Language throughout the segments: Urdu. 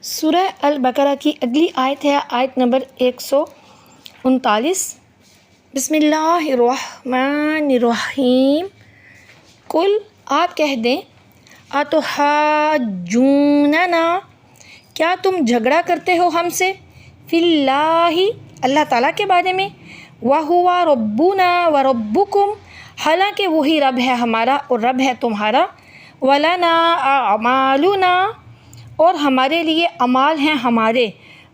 سورہ البقرہ کی اگلی آیت ہے آیت نمبر 139۔ بسم اللہ الرحمن الرحیم۔ قل آپ کہہ دیں اتحاجوننا کیا تم جھگڑا کرتے ہو ہم سے فی اللہ اللہ تعالیٰ کے بارے میں وَهُوَ رَبُّنَا وَرَبُّكُمْ حالانکہ وہی رب ہے ہمارا اور رب ہے تمہارا وَلَنَا أَعْمَالُنَا اور ہمارے لیے اعمال ہیں ہمارے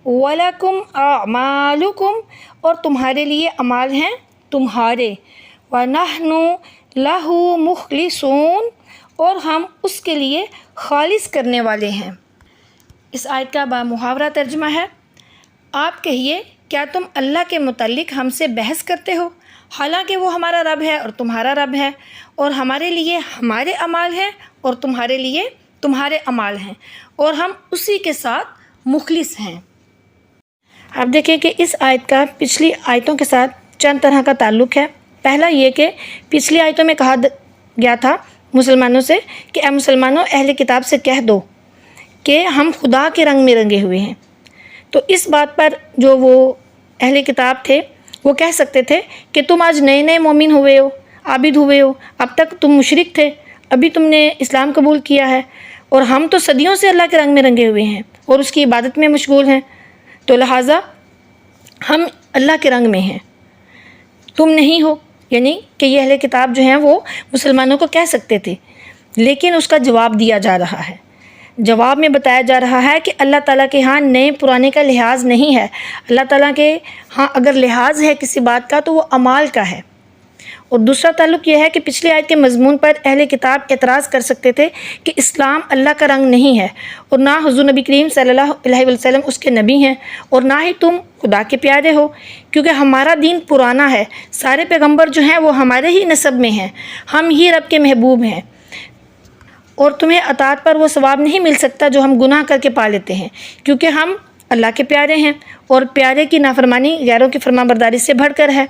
وَلَكُمْ أَعْمَالُكُمْ اور تمہارے لیے اعمال ہیں تمہارے وَنَحْنُ لَهُ مُخْلِصُونَ اور ہم اس کے لیے خالص کرنے والے ہیں۔ اس آیت کا بامحاورہ ترجمہ ہے، آپ کہیے کیا تم اللہ کے متعلق ہم سے بحث کرتے ہو حالانکہ وہ ہمارا رب ہے اور تمہارا رب ہے اور ہمارے لیے ہمارے اعمال ہیں اور تمہارے لیے تمہارے اعمال ہیں اور ہم اسی کے ساتھ مخلص ہیں۔ اب دیکھیں کہ اس آیت کا پچھلی آیتوں کے ساتھ چند طرح کا تعلق ہے۔ پہلا یہ کہ پچھلی آیتوں میں کہا گیا تھا مسلمانوں سے کہ اے مسلمانوں اہل کتاب سے کہہ دو کہ ہم خدا کے رنگ میں رنگے ہوئے ہیں۔ تو اس بات پر جو وہ اہل کتاب تھے وہ کہہ سکتے تھے کہ تم آج نئے نئے مومن ہوئے ہو، عابد ہوئے ہو، اب تک تم مشرک تھے، ابھی تم نے اسلام قبول کیا ہے اور ہم تو صدیوں سے اللہ کے رنگ میں رنگے ہوئے ہیں اور اس کی عبادت میں مشغول ہیں، تو لہٰذا ہم اللہ کے رنگ میں ہیں، تم نہیں ہو۔ یعنی کہ یہ اہل کتاب جو ہیں وہ مسلمانوں کو کہہ سکتے تھے، لیکن اس کا جواب دیا جا رہا ہے۔ جواب میں بتایا جا رہا ہے کہ اللہ تعالیٰ کے ہاں نئے پرانے کا لحاظ نہیں ہے، اللہ تعالیٰ کے ہاں اگر لحاظ ہے کسی بات کا تو وہ اعمال کا ہے۔ اور دوسرا تعلق یہ ہے کہ پچھلی آیت کے مضمون پر اہل کتاب اعتراض کر سکتے تھے کہ اسلام اللہ کا رنگ نہیں ہے اور نہ حضور نبی کریم صلی اللہ علیہ وسلم اس کے نبی ہیں اور نہ ہی تم خدا کے پیارے ہو، کیونکہ ہمارا دین پرانا ہے، سارے پیغمبر جو ہیں وہ ہمارے ہی نسب میں ہیں، ہم ہی رب کے محبوب ہیں اور تمہیں اطاعت پر وہ ثواب نہیں مل سکتا جو ہم گناہ کر کے پا لیتے ہیں، کیونکہ ہم اللہ کے پیارے ہیں اور پیارے کی نافرمانی غیروں کی فرما برداری سے بڑھ کر ہے۔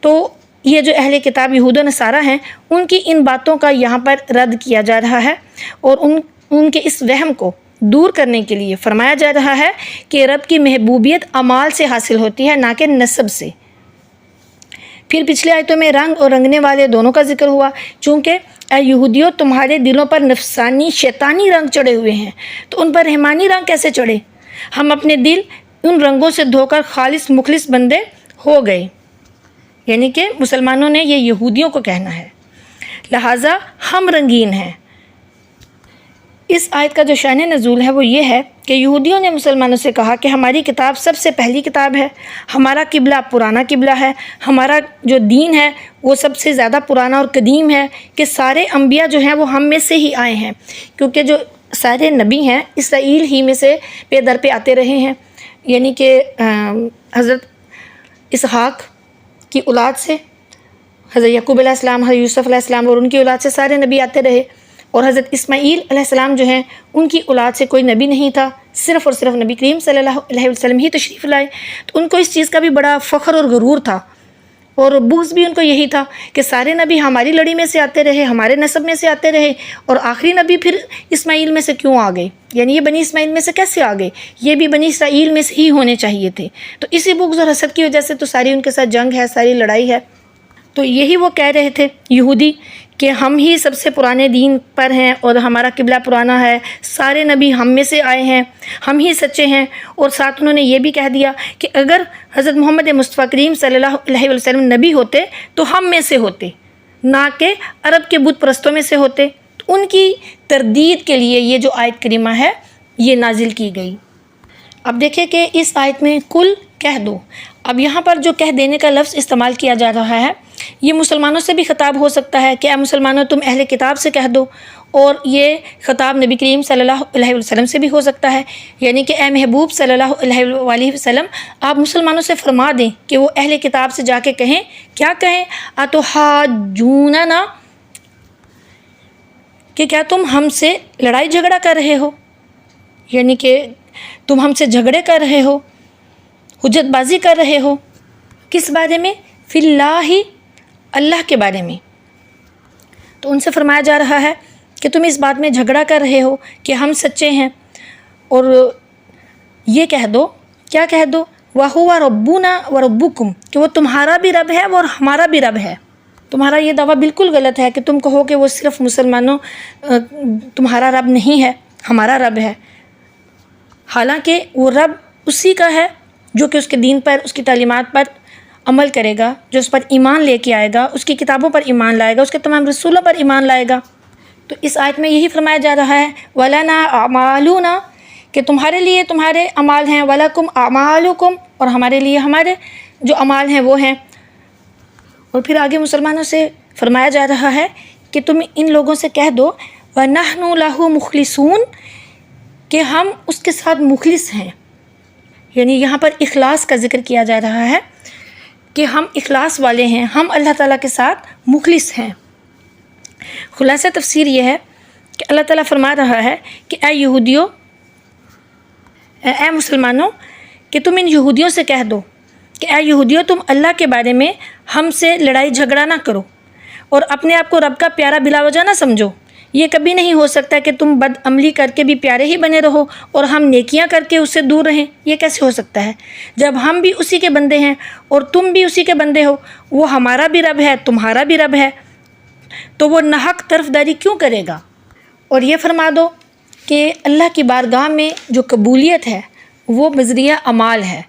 تو یہ جو اہل کتاب یہود و نصارہ ہیں ان کی ان باتوں کا یہاں پر رد کیا جا رہا ہے اور ان کے اس وہم کو دور کرنے کے لیے فرمایا جا رہا ہے کہ رب کی محبوبیت اعمال سے حاصل ہوتی ہے نہ کہ نسب سے۔ پھر پچھلی آیتوں میں رنگ اور رنگنے والے دونوں کا ذکر ہوا، چونکہ اے یہودیوں تمہارے دلوں پر نفسانی شیطانی رنگ چڑھے ہوئے ہیں، تو ان پر رحمانی رنگ کیسے چڑھے؟ ہم اپنے دل ان رنگوں سے دھو کر خالص مخلص بندے ہو گئے، یعنی کہ مسلمانوں نے یہ یہودیوں کو کہنا ہے، لہٰذا ہم رنگین ہیں۔ اس آیت کا جو شأن نزول ہے وہ یہ ہے کہ یہودیوں نے مسلمانوں سے کہا کہ ہماری کتاب سب سے پہلی کتاب ہے، ہمارا قبلہ پرانا قبلہ ہے، ہمارا جو دین ہے وہ سب سے زیادہ پرانا اور قدیم ہے، کہ سارے انبیاء جو ہیں وہ ہم میں سے ہی آئے ہیں، کیونکہ جو سارے نبی ہیں اسرائیل ہی میں سے پے در پہ آتے رہے ہیں، یعنی کہ حضرت اسحاق کی اولاد سے حضرت یعقوب علیہ السلام، حضرت یوسف علیہ السلام اور ان کی اولاد سے سارے نبی آتے رہے، اور حضرت اسماعیل علیہ السلام جو ہیں ان کی اولاد سے کوئی نبی نہیں تھا، صرف اور صرف نبی کریم صلی اللہ علیہ وسلم ہی تشریف لائے، تو ان کو اس چیز کا بھی بڑا فخر اور غرور تھا اور بغض بھی ان کو یہی تھا کہ سارے نبی ہماری لڑی میں سے آتے رہے، ہمارے نسب میں سے آتے رہے اور آخری نبی پھر اسماعیل میں سے کیوں آ گئے، یعنی یہ بنی اسماعیل میں سے کیسے آ گئے، یہ بھی بنی اسرائیل میں سے ہی ہونے چاہیے تھے۔ تو اسی بغض اور حسد کی وجہ سے تو ساری ان کے ساتھ جنگ ہے، ساری لڑائی ہے۔ تو یہی وہ کہہ رہے تھے یہودی کہ ہم ہی سب سے پرانے دین پر ہیں اور ہمارا قبلہ پرانا ہے، سارے نبی ہم میں سے آئے ہیں، ہم ہی سچے ہیں، اور ساتھ انہوں نے یہ بھی کہہ دیا کہ اگر حضرت محمد مصطفیٰ کریم صلی اللہ علیہ وسلم نبی ہوتے تو ہم میں سے ہوتے، نہ کہ عرب کے بت پرستوں میں سے ہوتے۔ تو ان کی تردید کے لیے یہ جو آیت کریمہ ہے یہ نازل کی گئی۔ اب دیکھیں کہ اس آیت میں کل کہہ دو، اب یہاں پر جو کہہ دینے کا لفظ استعمال کیا جا رہا ہے یہ مسلمانوں سے بھی خطاب ہو سکتا ہے کہ اے مسلمانوں تم اہل کتاب سے کہہ دو، اور یہ خطاب نبی کریم صلی اللہ علیہ وسلم سے بھی ہو سکتا ہے، یعنی کہ اے محبوب صلی اللہ علیہ وسلم آپ مسلمانوں سے فرما دیں کہ وہ اہل کتاب سے جا کے کہیں، کیا کہیں؟ اتحاجوننا کہ کیا تم ہم سے لڑائی جھگڑا کر رہے ہو، یعنی کہ تم ہم سے جھگڑے کر رہے ہو، حجت بازی کر رہے ہو، کس بارے میں؟ فی اللہ اللہ کے بارے میں۔ تو ان سے فرمایا جا رہا ہے کہ تم اس بات میں جھگڑا کر رہے ہو کہ ہم سچے ہیں اور یہ کہہ دو، کیا کہہ دو؟ وَهُوَ رَبُّنَا وَرَبُّكُمْ، کہ وہ تمہارا بھی رب ہے اور ہمارا بھی رب ہے۔ تمہارا یہ دعویٰ بالکل غلط ہے کہ تم کہو کہ وہ صرف مسلمانوں تمہارا رب نہیں ہے، ہمارا رب ہے، حالانکہ وہ رب اسی کا ہے جو کہ اس کے دین پر، اس کی تعلیمات پر عمل کرے گا، جو اس پر ایمان لے کے آئے گا، اس کی کتابوں پر ایمان لائے گا، اس کے تمام رسولوں پر ایمان لائے گا۔ تو اس آیت میں یہی فرمایا جا رہا ہے وَلَنَا أَعْمَالُنَا، کہ تمہارے لیے تمہارے اعمال ہیں، وَلَكُمْ أَعْمَالُكُمْ، اور ہمارے لیے ہمارے جو اعمال ہیں وہ ہیں۔ اور پھر آگے مسلمانوں سے فرمایا جا رہا ہے کہ تم ان لوگوں سے کہہ دو وَنَحْنُ لَهُ مُخْلِصُونَ، کہ ہم اس کے ساتھ مخلص ہیں، یعنی یہاں پر اخلاص کا ذکر کیا جا رہا ہے کہ ہم اخلاص والے ہیں، ہم اللہ تعالیٰ کے ساتھ مخلص ہیں۔ خلاصہ تفسیر یہ ہے کہ اللہ تعالیٰ فرما رہا ہے کہ اے یہودیوں، اے مسلمانوں، کہ تم ان یہودیوں سے کہہ دو کہ اے یہودیوں، تم اللہ کے بارے میں ہم سے لڑائی جھگڑا نہ کرو اور اپنے آپ کو رب کا پیارا بلا وجہ نہ سمجھو۔ یہ کبھی نہیں ہو سکتا کہ تم بد عملی کر کے بھی پیارے ہی بنے رہو اور ہم نیکیاں کر کے اس سے دور رہیں۔ یہ کیسے ہو سکتا ہے جب ہم بھی اسی کے بندے ہیں اور تم بھی اسی کے بندے ہو؟ وہ ہمارا بھی رب ہے، تمہارا بھی رب ہے، تو وہ ناحق طرفداری کیوں کرے گا؟ اور یہ فرما دو کہ اللہ کی بارگاہ میں جو قبولیت ہے وہ بذریعہ اعمال ہے۔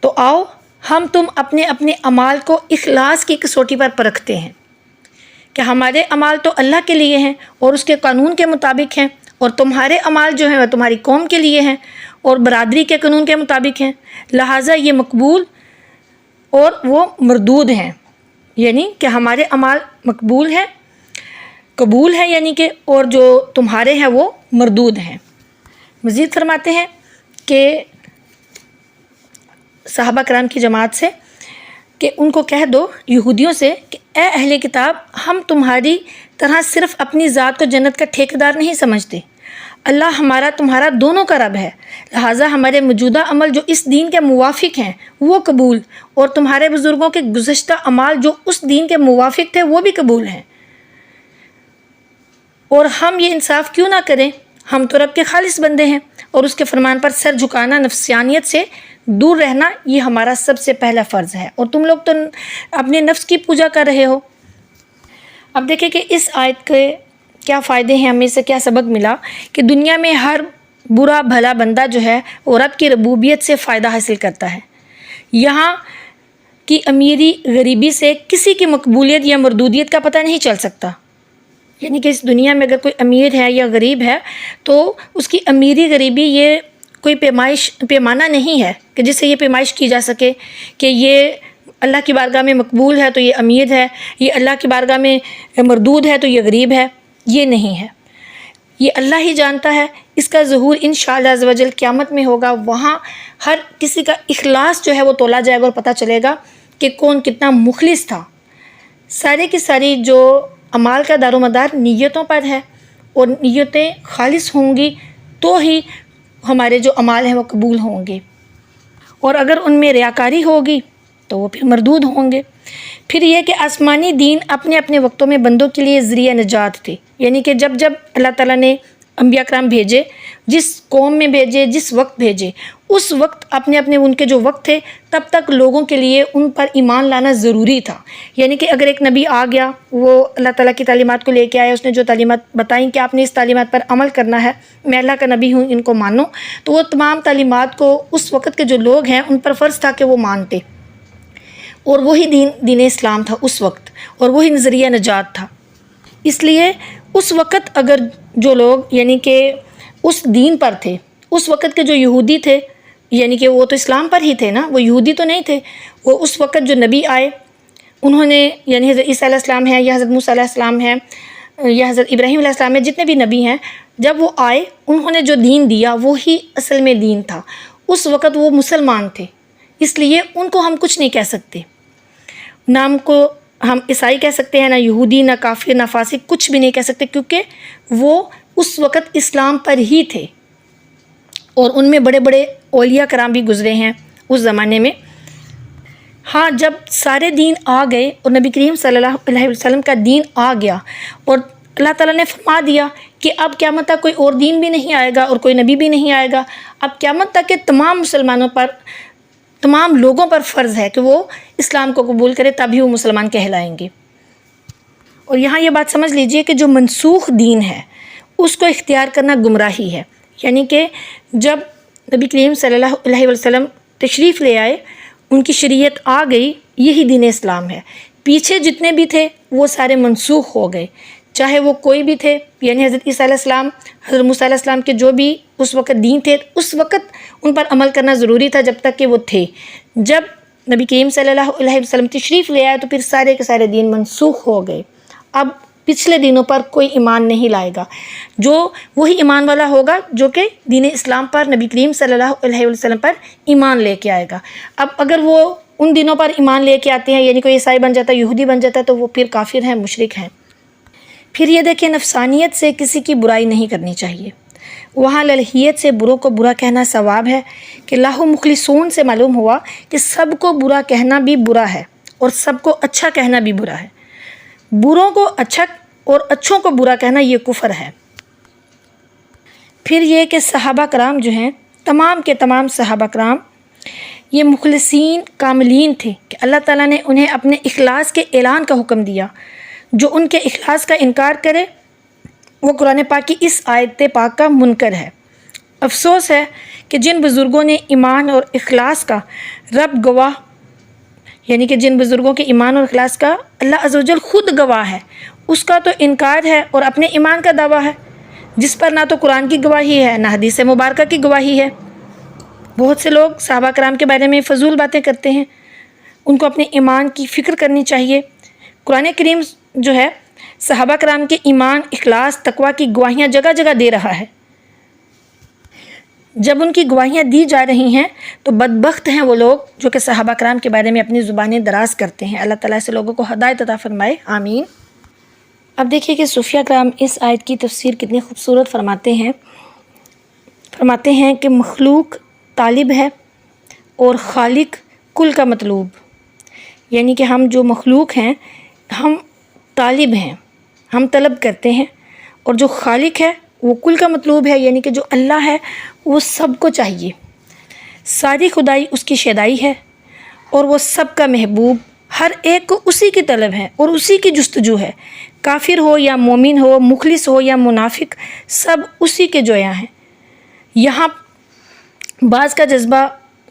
تو آؤ ہم تم اپنے اپنے اعمال کو اخلاص کی کسوٹی پر پرکھتے ہیں کہ ہمارے اعمال تو اللہ کے لیے ہیں اور اس کے قانون کے مطابق ہیں، اور تمہارے اعمال جو ہیں وہ تمہاری قوم کے لیے ہیں اور برادری کے قانون کے مطابق ہیں، لہٰذا یہ مقبول اور وہ مردود ہیں، یعنی کہ ہمارے اعمال مقبول ہیں، قبول ہیں، یعنی کہ، اور جو تمہارے ہیں وہ مردود ہیں۔ مزید فرماتے ہیں کہ صحابہ کرام کی جماعت سے کہ ان کو کہہ دو یہودیوں سے کہ اے اہل کتاب، ہم تمہاری طرح صرف اپنی ذات کو جنت کا ٹھیکیدار نہیں سمجھتے، اللہ ہمارا تمہارا دونوں کا رب ہے، لہٰذا ہمارے موجودہ عمل جو اس دین کے موافق ہیں وہ قبول، اور تمہارے بزرگوں کے گزشتہ اعمال جو اس دین کے موافق تھے وہ بھی قبول ہیں۔ اور ہم یہ انصاف کیوں نہ کریں؟ ہم تو رب کے خالص بندے ہیں، اور اس کے فرمان پر سر جھکانا، نفسیانیت سے دور رہنا، یہ ہمارا سب سے پہلا فرض ہے، اور تم لوگ تو اپنے نفس کی پوجا کر رہے ہو۔ اب دیکھیں کہ اس آیت کے کیا فائدے ہیں، ہمیں سے کیا سبق ملا کہ دنیا میں ہر برا بھلا بندہ جو ہے وہ رب کی ربوبیت سے فائدہ حاصل کرتا ہے۔ یہاں کی امیری غریبی سے کسی کی مقبولیت یا مردودیت کا پتہ نہیں چل سکتا، یعنی کہ اس دنیا میں اگر کوئی امیر ہے یا غریب ہے تو اس کی امیری غریبی یہ کوئی پیمانہ نہیں ہے کہ جس سے یہ پیمائش کی جا سکے کہ یہ اللہ کی بارگاہ میں مقبول ہے تو یہ امیر ہے، یہ اللہ کی بارگاہ میں مردود ہے تو یہ غریب ہے۔ یہ نہیں ہے، یہ اللہ ہی جانتا ہے۔ اس کا ظہور انشاءاللہ عز و جل قیامت میں ہوگا، وہاں ہر کسی کا اخلاص جو ہے وہ تولا جائے گا اور پتہ چلے گا کہ کون کتنا مخلص تھا۔ سارے کی ساری جو اعمال کا دار و مدار نیتوں پر ہے، اور نیتیں خالص ہوں گی تو ہی ہمارے جو اعمال ہیں وہ قبول ہوں گے، اور اگر ان میں ریاکاری ہوگی تو وہ پھر مردود ہوں گے۔ پھر یہ کہ آسمانی دین اپنے اپنے وقتوں میں بندوں کے لیے ذریعہ نجات تھے، یعنی کہ جب جب اللہ تعالیٰ نے انبیاء کرام بھیجے، جس قوم میں بھیجے، جس وقت بھیجے، اس وقت اپنے اپنے ان کے جو وقت تھے تب تک لوگوں کے لیے ان پر ایمان لانا ضروری تھا۔ یعنی کہ اگر ایک نبی آ گیا، وہ اللہ تعالیٰ کی تعلیمات کو لے کے آیا، اس نے جو تعلیمات بتائیں کہ آپ نے اس تعلیمات پر عمل کرنا ہے، میں اللہ کا نبی ہوں، ان کو مانو، تو وہ تمام تعلیمات کو اس وقت کے جو لوگ ہیں ان پر فرض تھا کہ وہ مانتے، اور وہی دین اسلام تھا اس وقت، اور وہی نظریہ نجات تھا۔ اس لیے اس وقت اگر جو لوگ یعنی کہ اس دین پر تھے، اس وقت کے جو یہودی تھے، یعنی کہ وہ تو اسلام پر ہی تھے نا، وہ یہودی تو نہیں تھے، وہ اس وقت جو نبی آئے انہوں نے، یعنی حضرت عیسیٰ علیہ السلام ہیں یا حضرت موسیٰ علیہ السلام ہیں یا حضرت ابراہیم علیہ السلام ہیں، جتنے بھی نبی ہیں، جب وہ آئے انہوں نے جو دین دیا وہی اصل میں دین تھا۔ اس وقت وہ مسلمان تھے، اس لیے ان کو ہم کچھ نہیں کہہ سکتے، نام کو ہم عیسائی کہہ سکتے ہیں، نہ یہودی، نہ کافر، نہ فاسق، کچھ بھی نہیں کہہ سکتے، کیونکہ وہ اس وقت اسلام پر ہی تھے، اور ان میں بڑے بڑے اولیاء کرام بھی گزرے ہیں اس زمانے میں۔ ہاں، جب سارے دین آ گئے اور نبی کریم صلی اللہ علیہ وسلم کا دین آ گیا اور اللہ تعالیٰ نے فرما دیا کہ اب قیامت تک کوئی اور دین بھی نہیں آئے گا اور کوئی نبی بھی نہیں آئے گا. اب قیامت تک کے تمام مسلمانوں پر، تمام لوگوں پر فرض ہے کہ وہ اسلام کو قبول کرے، تبھی وہ مسلمان کہلائیں گے. اور یہاں یہ بات سمجھ لیجئے کہ جو منسوخ دین ہے اس کو اختیار کرنا گمراہی ہے. یعنی کہ جب نبی کریم صلی اللہ علیہ وسلم تشریف لے آئے، ان کی شریعت آ گئی، یہی دین اسلام ہے. پیچھے جتنے بھی تھے وہ سارے منسوخ ہو گئے، چاہے وہ کوئی بھی تھے. یعنی حضرت عیسیٰ علیہ السلام، حضرت موسیٰ علیہ السلام کے جو بھی اس وقت دین تھے، اس وقت ان پر عمل کرنا ضروری تھا جب تک کہ وہ تھے. جب نبی کریم صلی اللہ علیہ وسلم تشریف لے آئے تو پھر سارے کے سارے دین منسوخ ہو گئے. اب پچھلے دینوں پر کوئی ایمان نہیں لائے گا. جو وہی ایمان والا ہوگا جو کہ دین اسلام پر، نبی کریم صلی اللہ علیہ وسلم پر ایمان لے کے آئے گا. اب اگر وہ ان دنوں پر ایمان لے کے آتے ہیں، یعنی کوئی عیسائی بن جاتا ہے، یہودی بن جاتا ہے، تو وہ پھر کافر ہیں، مشرک ہیں. پھر یہ دیکھیں، نفسانیت سے کسی کی برائی نہیں کرنی چاہیے. وہاں للہیت سے بروں کو برا کہنا ثواب ہے کہ لاہ مخلصون سے معلوم ہوا کہ سب کو برا کہنا بھی برا ہے اور سب کو اچھا کہنا بھی برا ہے. بروں کو اچھا اور اچھوں کو برا کہنا یہ کفر ہے. پھر یہ کہ صحابہ کرام جو ہیں، تمام کے تمام صحابہ کرام یہ مخلصین کاملین تھے کہ اللہ تعالیٰ نے انہیں اپنے اخلاص کے اعلان کا حکم دیا. جو ان کے اخلاص کا انکار کرے وہ قرآن پاک کی اس آیت پاک کا منکر ہے. افسوس ہے کہ جن بزرگوں نے ایمان اور اخلاص کا رب گواہ، یعنی کہ جن بزرگوں کے ایمان اور اخلاص کا اللہ عز و جل خود گواہ ہے، اس کا تو انکار ہے اور اپنے ایمان کا دعویٰ ہے، جس پر نہ تو قرآن کی گواہی ہے نہ حدیث مبارکہ کی گواہی ہے. بہت سے لوگ صحابہ کرام کے بارے میں فضول باتیں کرتے ہیں. ان کو اپنے ایمان کی فکر کرنی چاہیے. قرآن کریم جو ہے صحابہ کرام کے ایمان، اخلاص، تقویٰ کی گواہیاں جگہ جگہ دے رہا ہے. جب ان کی گواہیاں دی جا رہی ہیں تو بدبخت ہیں وہ لوگ جو کہ صحابہ کرام کے بارے میں اپنی زبانیں دراز کرتے ہیں. اللہ تعالیٰ سے لوگوں کو ہدایت عطا فرمائے، آمین. اب دیکھیے کہ صوفیہ کرام اس آیت کی تفسیر کتنی خوبصورت فرماتے ہیں کہ مخلوق طالب ہے اور خالق کل کا مطلوب. یعنی کہ ہم جو مخلوق ہیں ہم طالب ہیں، ہم طلب کرتے ہیں، اور جو خالق ہے وہ کل کا مطلوب ہے. یعنی کہ جو اللہ ہے وہ سب کو چاہیے. ساری خدائی اس کی شیدائی ہے اور وہ سب کا محبوب، ہر ایک کو اسی کی طلب ہے اور اسی کی جستجو ہے. کافر ہو یا مومن ہو، مخلص ہو یا منافق، سب اسی کے جویاں ہیں. یہاں بعض کا جذبہ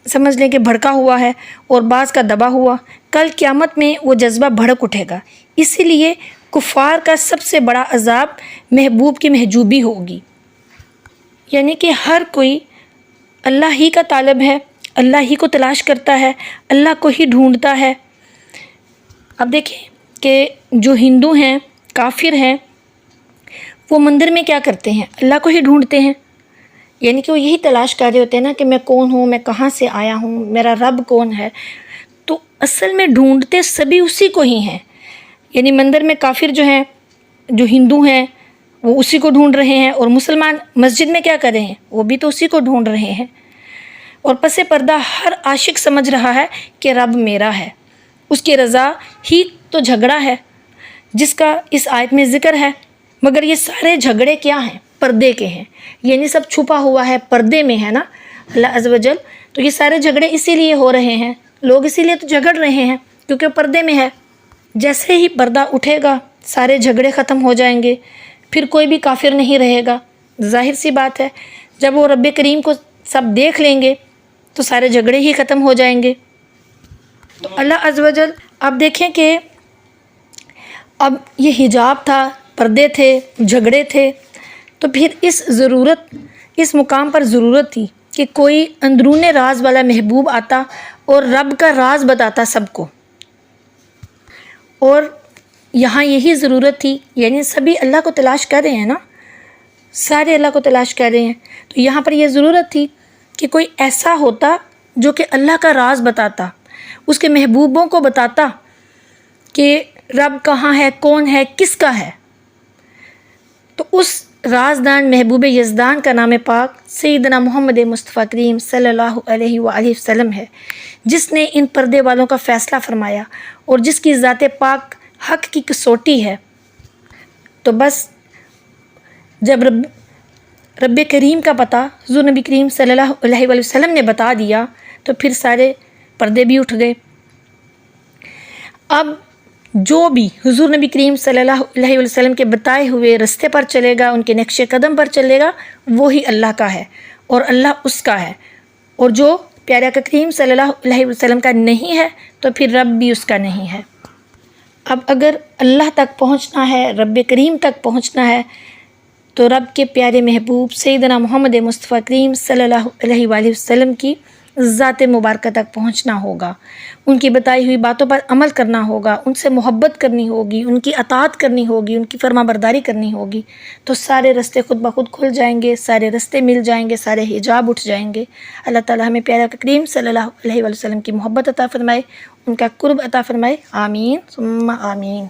سمجھ لیں کہ بھڑکا ہوا ہے اور بعض کا دبا ہوا. کل قیامت میں وہ جذبہ بھڑک اٹھے گا. اسی لیے کفار کا سب سے بڑا عذاب محبوب کی محجوبی ہوگی. یعنی کہ ہر کوئی اللہ ہی کا طالب ہے، اللہ ہی کو تلاش کرتا ہے، اللہ کو ہی ڈھونڈتا ہے. اب دیکھیں کہ جو ہندو ہیں، کافر ہیں، وہ مندر میں کیا کرتے ہیں؟ اللہ کو ہی ڈھونڈتے ہیں. یعنی کہ وہ یہی تلاش کر رہے ہوتے ہیں نا کہ میں کون ہوں، میں کہاں سے آیا ہوں، میرا رب کون ہے. تو اصل میں ڈھونڈتے سبھی اسی کو ہی ہیں. یعنی مندر میں کافر جو ہیں، جو ہندو ہیں، وہ اسی کو ڈھونڈ رہے ہیں، اور مسلمان مسجد میں کیا کر رہے ہیں؟ وہ بھی تو اسی کو ڈھونڈ رہے ہیں. اور پس پردہ ہر عاشق سمجھ رہا ہے کہ رب میرا ہے. اس کی رضا ہی تو جھگڑا ہے جس کا اس آیت میں ذکر ہے. مگر یہ سارے جھگڑے کیا ہیں؟ پردے کے ہیں. یعنی سب چھپا ہوا ہے، پردے میں ہے نا اللہ عز و جل. تو یہ سارے جھگڑے اسی لیے ہو رہے ہیں، لوگ اسی لیے تو جھگڑ رہے ہیں کیونکہ پردے میں ہے. جیسے ہی پردہ اٹھے گا سارے جھگڑے ختم ہو جائیں گے، پھر کوئی بھی کافر نہیں رہے گا. ظاہر سی بات ہے، جب وہ رب کریم کو سب دیکھ لیں گے تو سارے جھگڑے ہی ختم ہو جائیں گے. تو اللہ عز و جل اب دیکھیں کہ اب یہ حجاب تھا، پردے تھے، جھگڑے تھے، تو پھر اس مقام پر ضرورت تھی کہ کوئی اندرون راز والا محبوب آتا اور رب کا راز بتاتا سب کو. اور یہاں یہی ضرورت تھی، یعنی سبھی اللہ کو تلاش کر رہے ہیں نا، سارے اللہ کو تلاش کر رہے ہیں. تو یہاں پر یہ ضرورت تھی کہ کوئی ایسا ہوتا جو کہ اللہ کا راز بتاتا، اس کے محبوبوں کو بتاتا کہ رب کہاں ہے، کون ہے، کس کا ہے. تو اس رازدان محبوب یزدان کا نام پاک سیدنا محمد مصطفیٰ کریم صلی اللہ علیہ وآلہ وسلم ہے، جس نے ان پردے والوں کا فیصلہ فرمایا اور جس کی ذات پاک حق کی کسوٹی ہے. تو بس جب رب کریم کا پتہ حضور نبی کریم صلی اللہ علیہ وآلہ وسلم نے بتا دیا تو پھر سارے پردے بھی اٹھ گئے۔ اب جو بھی حضور نبی کریم صلی اللہ علیہ وسلم کے بتائے ہوئے رستے پر چلے گا، ان کے نقش قدم پر چلے گا، وہی اللہ کا ہے اور اللہ اس کا ہے، اور جو پیارے آقا کریم صلی اللہ علیہ وسلم کا نہیں ہے تو پھر رب بھی اس کا نہیں ہے۔ اب اگر اللہ تک پہنچنا ہے، رب کریم تک پہنچنا ہے، تو رب کے پیارے محبوب سیدنا محمد مصطفیٰ کریم صلی اللہ علیہ وآلہ وسلم کی ذات مبارکہ تک پہنچنا ہوگا، ان کی بتائی ہوئی باتوں پر عمل کرنا ہوگا، ان سے محبت کرنی ہوگی، ان کی اطاعت کرنی ہوگی، ان کی فرما برداری کرنی ہوگی، تو سارے رستے خود بخود کھل جائیں گے، سارے رستے مل جائیں گے، سارے حجاب اٹھ جائیں گے۔ اللہ تعالیٰ ہمیں پیارے آقا کریم صلی اللہ علیہ وآلہ وسلم کی محبت عطا فرمائے، ان کا قرب عطا فرمائے، آمین ثم آمین۔